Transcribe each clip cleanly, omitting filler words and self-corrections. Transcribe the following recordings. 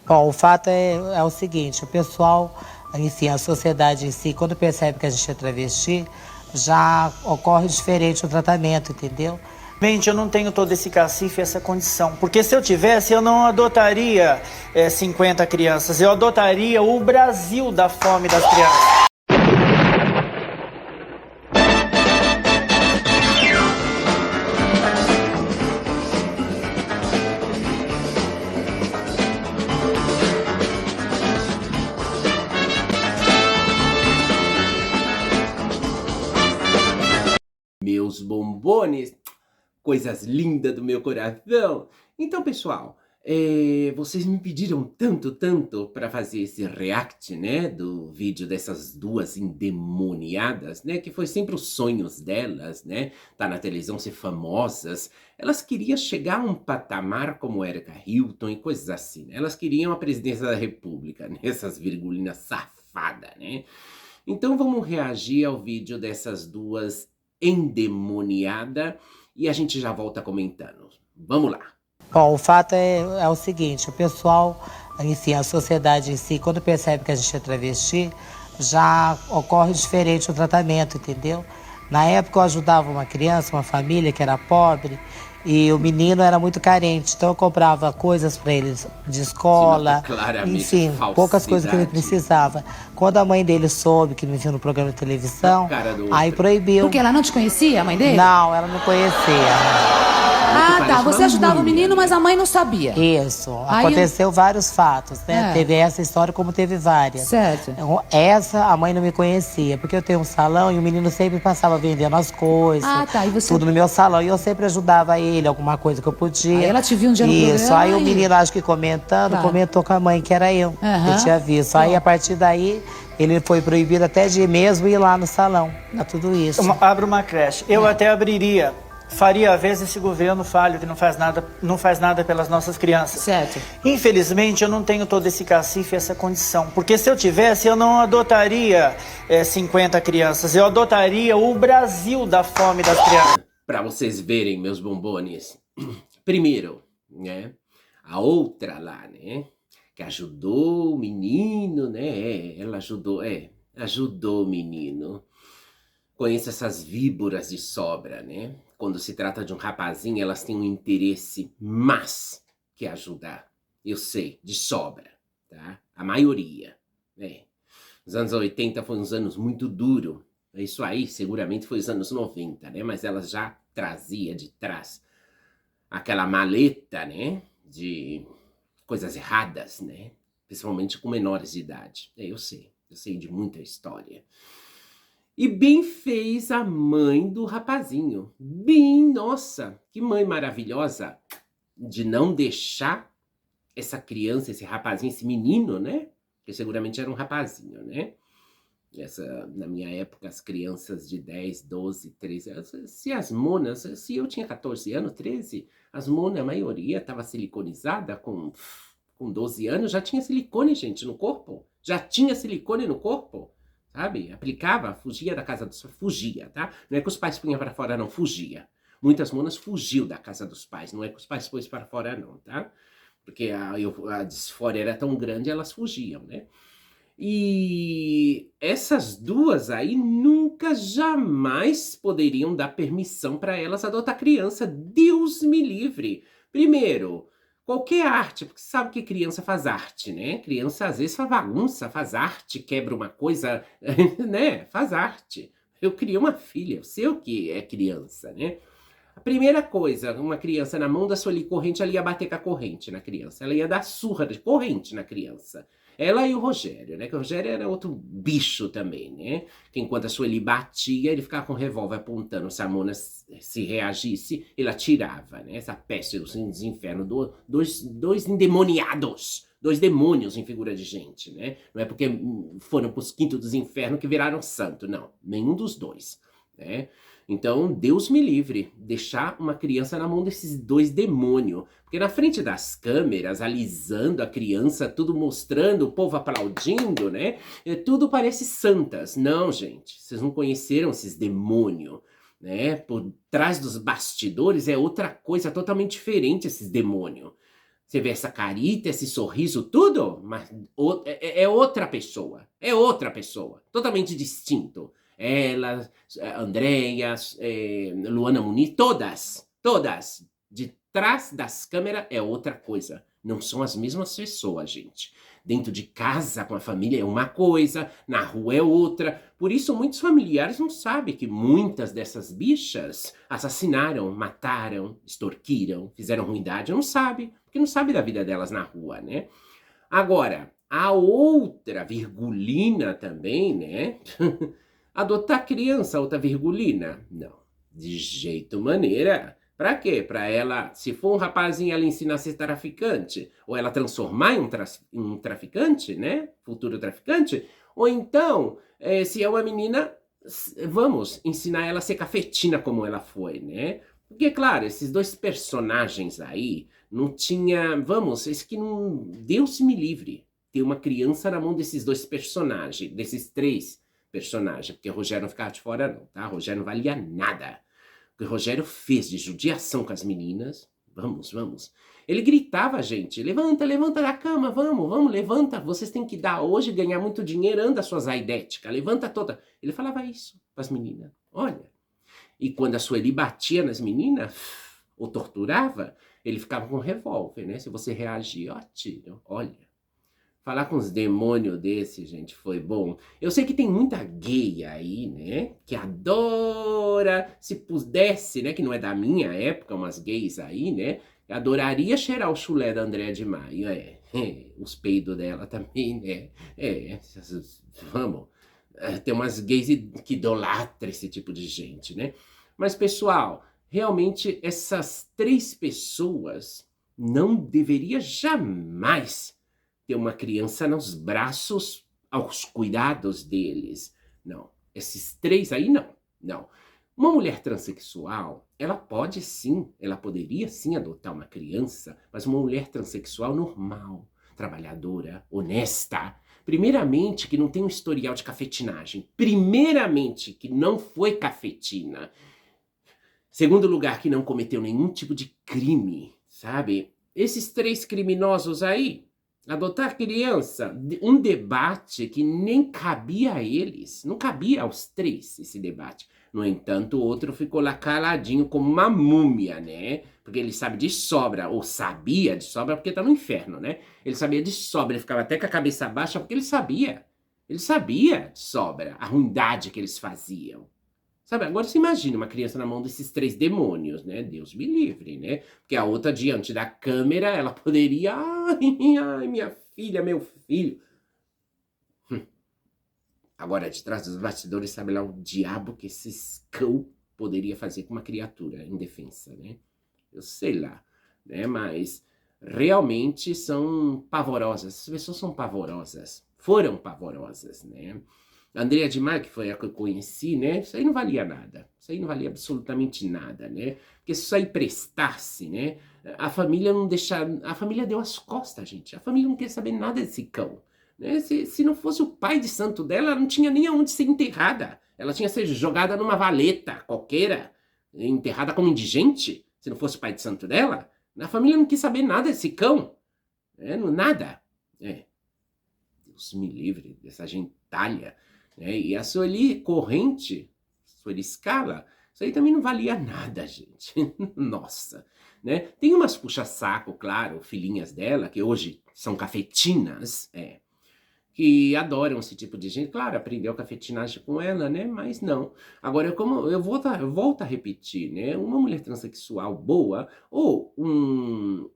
Bom, o fato é o seguinte, o pessoal, enfim, a sociedade em si, quando percebe que a gente é travesti, já ocorre diferente o tratamento, entendeu? Mente, eu não tenho todo esse cacife, essa condição. Porque se eu tivesse, eu não adotaria 50 crianças. Eu adotaria o Brasil da fome das crianças. Meus bombones, coisas lindas do meu coração. Então, pessoal, vocês me pediram tanto para fazer esse react, né, do vídeo dessas duas endemoniadas, né, que foi sempre os sonhos delas, né, tá na televisão, ser famosas. Elas queriam chegar a um patamar como Erika Hilton e coisas assim, né? Elas queriam a presidência da república, né, essas virgulinas safadas, né? Então vamos reagir ao vídeo dessas duas endemoniadas e a gente já volta comentando. Vamos lá. Bom, o fato é o seguinte, o pessoal, enfim, a sociedade em si, quando percebe que a gente é travesti, já ocorre diferente o tratamento, entendeu? Na época eu ajudava uma criança, uma família que era pobre, e o menino era muito carente, então eu comprava coisas para ele de escola, enfim, poucas coisas que ele precisava. Quando a mãe dele soube que me viu no programa de televisão, aí proibiu. Porque ela não te conhecia, a mãe dele? Não, ela não conhecia. Ah, tá. Você ajudava o menino, mas a mãe não sabia. Isso. Aconteceu vários fatos, né? Teve essa história como teve várias. Certo. Essa, a mãe não me conhecia, porque eu tenho um salão e o menino sempre passava vendendo as coisas. Ah, tá. E você... Tudo no meu salão. E eu sempre ajudava ele, alguma coisa que eu podia. Aí ela te viu um dia no programa. Isso. Aí o menino, acho que comentando, comentou com a mãe que era eu. Que tinha visto. Aí, a partir daí, ele foi proibido até de mesmo ir lá no salão. Tá tudo isso. Abra uma creche. Eu até abriria. Faria a vez esse governo falho que não faz nada pelas nossas crianças. Certo. Infelizmente, eu não tenho todo esse cacife, essa condição. Porque se eu tivesse, eu não adotaria 50 crianças. Eu adotaria o Brasil da fome das crianças. Para vocês verem, meus bombones. Primeiro, né? A outra lá, né? Que ajudou o menino, né? Ela ajudou o menino. Conheço essas víboras de sobra, né? Quando se trata de um rapazinho, elas têm um interesse mais que ajudar. Eu sei, de sobra, tá? A maioria, né? Os anos 80 foram uns anos muito duros. Isso aí, seguramente, foi os anos 90, né? Mas elas já trazia de trás aquela maleta, né? De coisas erradas, né? Principalmente com menores de idade. Eu sei de muita história. E bem fez a mãe do rapazinho. Bem, nossa, que mãe maravilhosa de não deixar essa criança, esse rapazinho, esse menino, né? Que seguramente era um rapazinho, né? Na minha época, as crianças de 10, 12, 13 anos, se eu tinha 14 anos, 13, as monas, a maioria estava siliconizada com 12 anos, já tinha silicone, gente, no corpo. Já tinha silicone no corpo. Sabe? Aplicava, fugia da casa dos pais. Fugia, tá? Não é que os pais punham para fora, não. Fugia. Muitas monas fugiu da casa dos pais. Não é que os pais pôs para fora, não, tá? Porque a disfória era tão grande, elas fugiam, né? E essas duas aí nunca, jamais poderiam dar permissão para elas adotar criança. Deus me livre. Primeiro, qualquer arte, porque você sabe que criança faz arte, né? Criança às vezes faz bagunça, faz arte, quebra uma coisa, né? Faz arte. Eu criei uma filha, eu sei o que é criança, né? A primeira coisa, uma criança na mão da Sueli corrente, ela ia bater com a corrente na criança. Ela ia dar surra de corrente na criança. Ela e o Rogério, né? Que o Rogério era outro bicho também, né? Que enquanto a Sueli batia, ele ficava com o revólver apontando. Se a Mona se reagisse, ele atirava, né? Essa peste dos infernos. Dois endemoniados. Dois demônios em figura de gente, né? Não é porque foram pros quintos dos infernos que viraram santo, não. Nenhum dos dois, né? Então, Deus me livre, deixar uma criança na mão desses dois demônios. Porque na frente das câmeras, alisando a criança, tudo mostrando, o povo aplaudindo, né? Tudo parece santas. Não, gente, vocês não conheceram esses demônios, né? Por trás dos bastidores é outra coisa totalmente diferente esses demônios. Você vê essa carita, esse sorriso, tudo, mas é outra pessoa. É outra pessoa, totalmente distinto. Ela, Andréia, Luana Muniz, todas. De trás das câmeras é outra coisa. Não são as mesmas pessoas, gente. Dentro de casa, com a família, é uma coisa, na rua é outra. Por isso, muitos familiares não sabem que muitas dessas bichas assassinaram, mataram, extorquiram, fizeram ruindade. Não sabe, porque não sabe da vida delas na rua, né? Agora, a outra virgulina também, né? Adotar criança, outra virgulina? Não, de jeito maneira. Pra quê? Pra ela, se for um rapazinho, ela ensinar a ser traficante, ou ela transformar em um traficante, né? Futuro traficante. Ou então, se é uma menina, vamos ensinar ela a ser cafetina como ela foi, né? Porque, claro, esses dois personagens aí, não tinha, vamos, esse que não, Deus me livre, ter uma criança na mão desses dois personagens, desses três personagens, porque o Rogério não ficava de fora não, tá? O Rogério não valia nada. O que o Rogério fez de judiação com as meninas, vamos. Ele gritava, gente, levanta da cama, vamos, levanta. Vocês têm que dar hoje, ganhar muito dinheiro, anda suas aidéticas, levanta toda. Ele falava isso para as meninas, olha. E quando a Sueli batia nas meninas, ou torturava, ele ficava com um revólver, né? Se você reagir, ó, tiro, olha. Falar com os demônios desse, gente, foi bom. Eu sei que tem muita gay aí, né? Que adora, se pudesse, né? Que não é da minha época, umas gays aí, né? Adoraria cheirar o chulé da Andréa de Maio, os peidos dela também, né? Vamos. Tem umas gays que idolatram esse tipo de gente, né? Mas, pessoal, realmente essas três pessoas não deveria jamais ter uma criança nos braços, aos cuidados deles. Não, esses três aí não. Uma mulher transexual, ela poderia sim adotar uma criança, mas uma mulher transexual normal, trabalhadora, honesta. Primeiramente, que não tem um historial de cafetinagem. Primeiramente, que não foi cafetina. Segundo lugar, que não cometeu nenhum tipo de crime, sabe? Esses três criminosos aí, adotar criança, um debate que nem cabia a eles, não cabia aos três esse debate. No entanto, o outro ficou lá caladinho como uma múmia, né? Porque ele sabe de sobra, ou sabia de sobra, porque tá no inferno, né? Ele sabia de sobra, ele ficava até com a cabeça baixa, porque ele sabia de sobra a ruindade que eles faziam. Sabe, agora você imagina uma criança na mão desses três demônios, né? Deus me livre, né? Porque a outra, diante da câmera, ela poderia... Ai, minha filha, meu filho. Agora, de trás dos bastidores, sabe lá o diabo que esses cão poderia fazer com uma criatura indefensa, né? Eu sei lá, né? Mas realmente são pavorosas. As pessoas são pavorosas. Foram pavorosas, né? A Andréa de Maio, que foi a que eu conheci, né? Isso aí não valia nada. Isso aí não valia absolutamente nada, né? Porque se isso aí prestasse, né? A família não deixava... A família deu as costas, gente. A família não quer saber nada desse cão. Né? Se não fosse o pai de santo dela, ela não tinha nem aonde ser enterrada. Ela tinha que ser jogada numa valeta qualquer, enterrada como indigente. Se não fosse o pai de santo dela. A família não quis saber nada desse cão. Nada. Deus me livre dessa gentalha. E a Sueli corrente, Sueli Scala, isso aí também não valia nada, gente. Nossa, né? Tem umas puxa-saco, claro, filhinhas dela, que hoje são cafetinas, que adoram esse tipo de gente. Claro, aprendeu cafetinagem com ela, né? Mas não. Agora, eu volto a repetir, né? Uma mulher transexual boa, ou um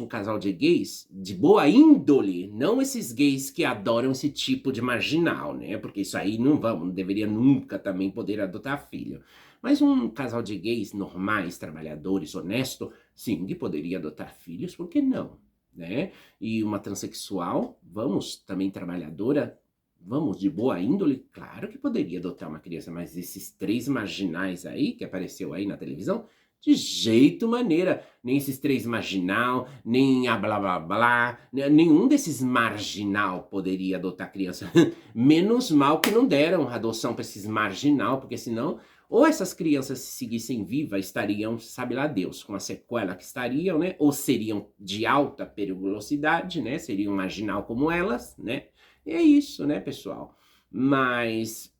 casal de gays de boa índole, não esses gays que adoram esse tipo de marginal, né? Porque isso aí não deveria nunca também poder adotar filho. Mas um casal de gays normais, trabalhadores, honestos, sim, que poderia adotar filhos, por que não? Né? E uma transexual, também trabalhadora, de boa índole, claro que poderia adotar uma criança, mas esses três marginais aí, que apareceu aí na televisão, de jeito maneira, nem esses três marginal, nem a blá blá blá, nenhum desses marginal poderia adotar criança, menos mal que não deram adoção para esses marginal, porque senão Ou essas crianças, se seguissem vivas, estariam, sabe lá Deus, com a sequela que estariam, né? Ou seriam de alta periculosidade, né? Seriam marginal como elas, né? E é isso, né, pessoal? Mas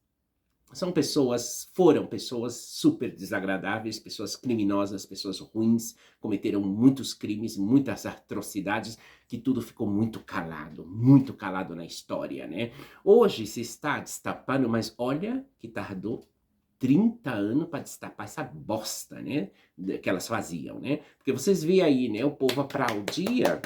foram pessoas super desagradáveis, pessoas criminosas, pessoas ruins, cometeram muitos crimes, muitas atrocidades, que tudo ficou muito calado na história, né? Hoje se está destapando, mas olha que tardou 30 anos para destapar essa bosta, né? Que elas faziam, né? Porque vocês veem aí, né? O povo aplaudia,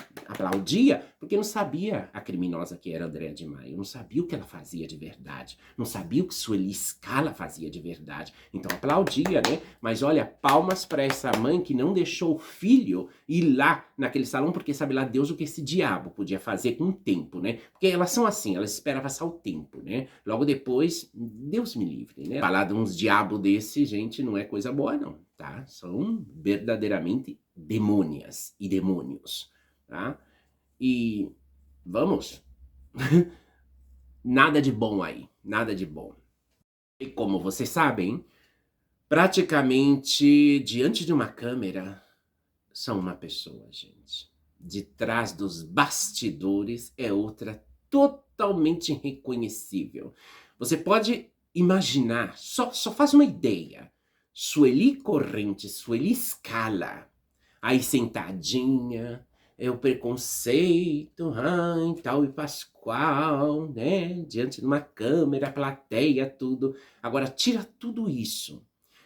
porque não sabia a criminosa que era Andréa de Maio, não sabia o que ela fazia de verdade, não sabia o que Sueli Scala fazia de verdade. Então aplaudia, né? Mas olha, palmas para essa mãe que não deixou o filho ir lá naquele salão, porque sabe lá Deus o que esse diabo podia fazer com o tempo, né? Porque elas são assim, elas esperam passar o tempo, né? Logo depois, Deus me livre, né? Falar de uns diabos desse, gente, não é coisa boa não, tá? São verdadeiramente demônias e demônios, tá? E vamos, nada de bom aí, nada de bom. E como vocês sabem, praticamente diante de uma câmera são uma pessoa, gente. De trás dos bastidores é outra totalmente irreconhecível. Você pode imaginar, só faz uma ideia. Sueli Corrente, Sueli Scala, aí sentadinha, é o preconceito, ai, tal e Pascoal, né? Diante de uma câmera, plateia, tudo. Agora, tira tudo isso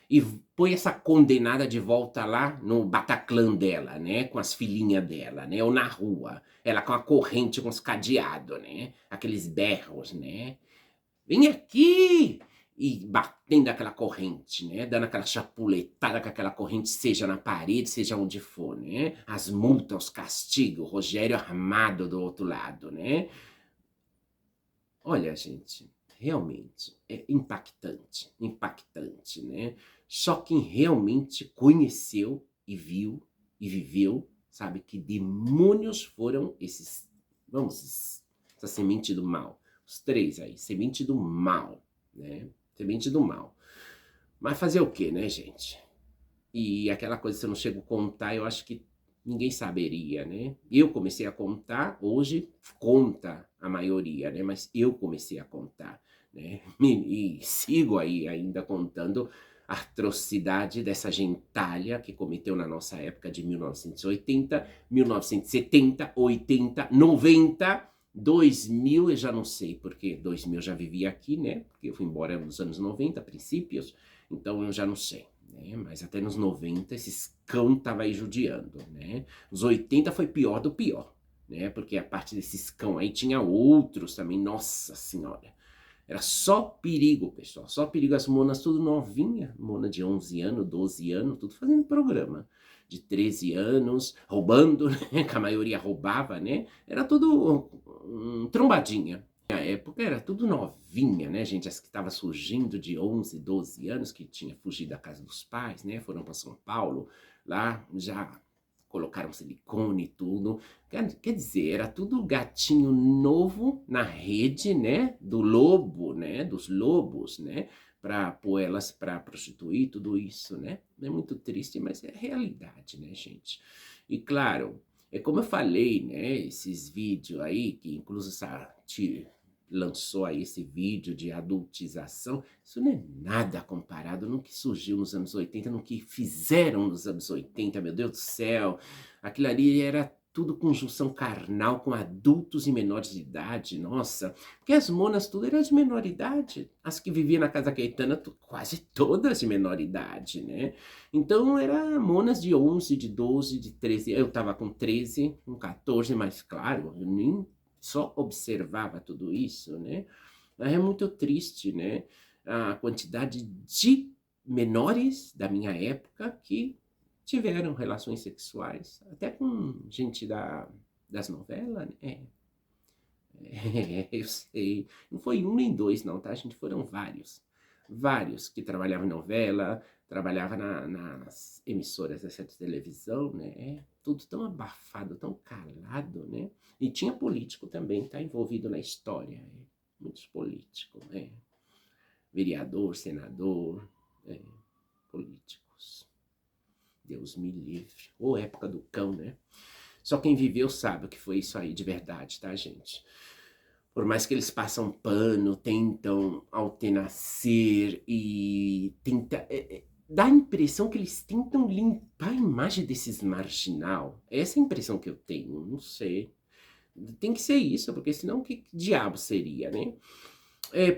e põe essa condenada de volta lá no Bataclan dela, né? Com as filhinhas dela, né? Ou na rua. Ela com a corrente, com os cadeados, né? Aqueles berros, né? Vem aqui! E batendo aquela corrente, né? Dando aquela chapuletada com aquela corrente, seja na parede, seja onde for, né? As multas, os castigos, Rogério armado do outro lado, né? Olha, gente, realmente é impactante, né? Só quem realmente conheceu e viu e viveu, sabe que demônios foram esses, essa semente do mal. Os três aí, semente do mal, né? Semente do mal. Mas fazer o quê, né, gente? E aquela coisa, se eu não chego a contar, eu acho que ninguém saberia, né? Eu comecei a contar, hoje conta a maioria, né? Mas eu comecei a contar, né? E sigo aí ainda contando a atrocidade dessa gentalha que cometeu na nossa época de 1980, 1970, 80, 90, 2000, eu já não sei, porque 2000 eu já vivia aqui, né? Porque eu fui embora nos anos 90, princípios, então eu já não sei. Né? Mas até nos 90 esses cão tava aí judiando, né? Os 80 foi pior do pior, né? Porque a parte desses cão aí tinha outros também, nossa senhora. Era só perigo, pessoal, só perigo. As monas tudo novinha, mona de 11 anos, 12 anos, tudo fazendo programa. De 13 anos, roubando, né? Que a maioria roubava, né? Era tudo trombadinha. Na época era tudo novinha, né, gente? As que estavam surgindo de 11, 12 anos, que tinha fugido da casa dos pais, né? Foram para São Paulo, lá já colocaram silicone e tudo. Quer dizer, era tudo gatinho novo na rede, né? Do lobo, né? Dos lobos, né? Para pôr elas para prostituir, tudo isso, né? É muito triste, mas é realidade, né, gente? E claro, é como eu falei, né? Esses vídeos aí, que inclusive lançou aí esse vídeo de adultização, isso não é nada comparado no que surgiu nos anos 80, no que fizeram nos anos 80, meu Deus do céu. Aquilo ali era tudo conjunção carnal com adultos e menores de idade, nossa. Porque as monas tudo eram de menor idade. As que viviam na Casa Caetana, quase todas de menor idade, né? Então era monas de 11, de 12, de 13. Eu tava com 13, com 14, mas claro, eu nem só observava tudo isso, né? Mas é muito triste, né? A quantidade de menores da minha época que tiveram relações sexuais, até com gente das novelas, né? Eu sei. Não foi um nem dois, não, tá, gente? Foram vários. Vários que trabalhavam em novela, trabalhavam nas emissoras dessa televisão, né? Tudo tão abafado, tão calado, né? E tinha político também, tá envolvido na história. Muitos políticos, né? Vereador, senador, Políticos. Deus me livre. Ou época do cão, né? Só quem viveu sabe o que foi isso aí de verdade, tá, gente? Por mais que eles passam pano, tentam altenacer e dá a impressão que eles tentam limpar a imagem desses marginal. Essa é a impressão que eu tenho, não sei. Tem que ser isso, porque senão que diabo seria, né?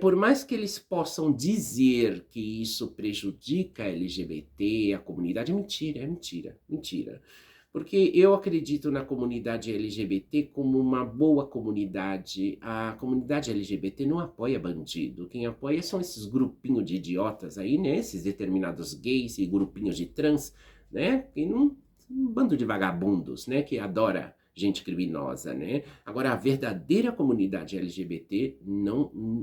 Por mais que eles possam dizer que isso prejudica a LGBT, a comunidade, é mentira. Porque eu acredito na comunidade LGBT como uma boa comunidade. A comunidade LGBT não apoia bandido. Quem apoia são esses grupinhos de idiotas aí, né? Esses determinados gays e grupinhos de trans, né? Um bando de vagabundos, né? Que adora gente criminosa, né? Agora, a verdadeira comunidade LGBT,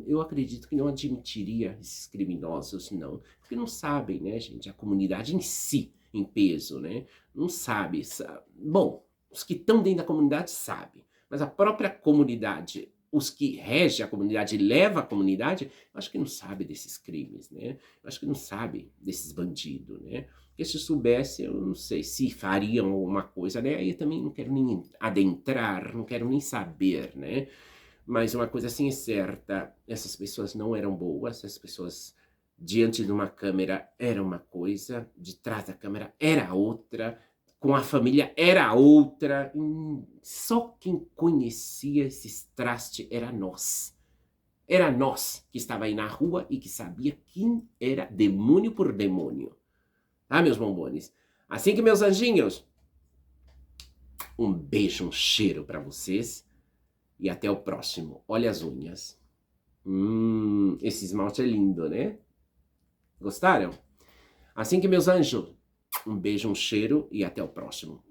eu acredito que não admitiria esses criminosos, não. Porque não sabem, né, gente? A comunidade em si, em peso, né? Não sabe. Bom, os que estão dentro da comunidade sabem. Mas a própria comunidade, os que regem a comunidade, levam a comunidade, eu acho que não sabe desses crimes, né? Eu acho que não sabe desses bandidos, né? Porque se soubesse, eu não sei se fariam alguma coisa, né? Aí eu também não quero nem adentrar, não quero nem saber, né? Mas uma coisa assim é certa, essas pessoas não eram boas, essas pessoas diante de uma câmera era uma coisa, de trás da câmera era outra, com a família era outra. Só quem conhecia esses trastes era nós. Era nós que estava aí na rua e que sabia quem era demônio por demônio. Tá, meus bombones? Assim que, meus anjinhos, um beijo, um cheiro pra vocês e até o próximo. Olha as unhas. Esse esmalte é lindo, né? Gostaram? Assim que, meus anjos, um beijo, um cheiro e até o próximo.